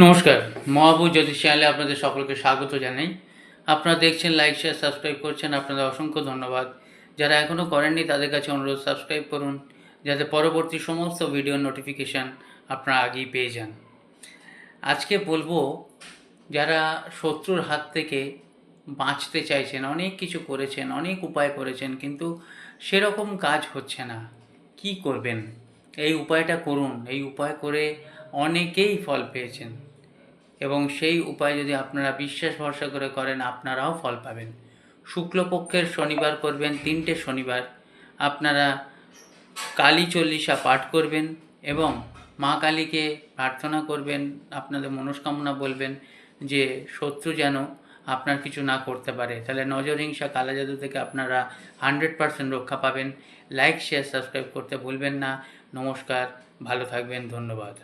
নমস্কার, মহাভূ জ্যোতিষ চ্যানেলে আপনাদের সকলকে স্বাগত জানাই। আপনারা দেখছেন, লাইক, শেয়ার, সাবস্ক্রাইব করছেন, আপনাদের অসংখ্য ধন্যবাদ। যারা এখনও করেননি তাদের কাছে অনুরোধ, সাবস্ক্রাইব করুন, যাতে পরবর্তী সমস্ত ভিডিওর নোটিফিকেশান আপনারা আগেই পেয়ে যান। আজকে বলবো, যারা শত্রুর হাত থেকে বাঁচতে চাইছেন, অনেক কিছু করেছেন, অনেক উপায় করেছেন, কিন্তু সেরকম কাজ হচ্ছে না, কি করবেন? এই উপায়টা করুন। এই উপায় করে অনেকেই ফল পেয়েছেন, এবং সেই উপায় যদি আপনারা বিশ্বাস ভরসা করে করেন, আপনারাও ফল পাবেন। শুক্লপক্ষের শনিবার করবেন, 3টে শনিবার আপনারা কালী চল্লিশা পাঠ করবেন এবং মা কালীকে প্রার্থনা করবেন, আপনাদের মনস্কামনা বলবেন যে শত্রু যেন আপনার কিছু না করতে পারে। তাহলে নজর হিংসা, কালা জাদু থেকে আপনারা 100% রক্ষা পাবেন। লাইক, শেয়ার, সাবস্ক্রাইব করতে ভুলবেন না। নমস্কার, ভালো থাকবেন, ধন্যবাদ।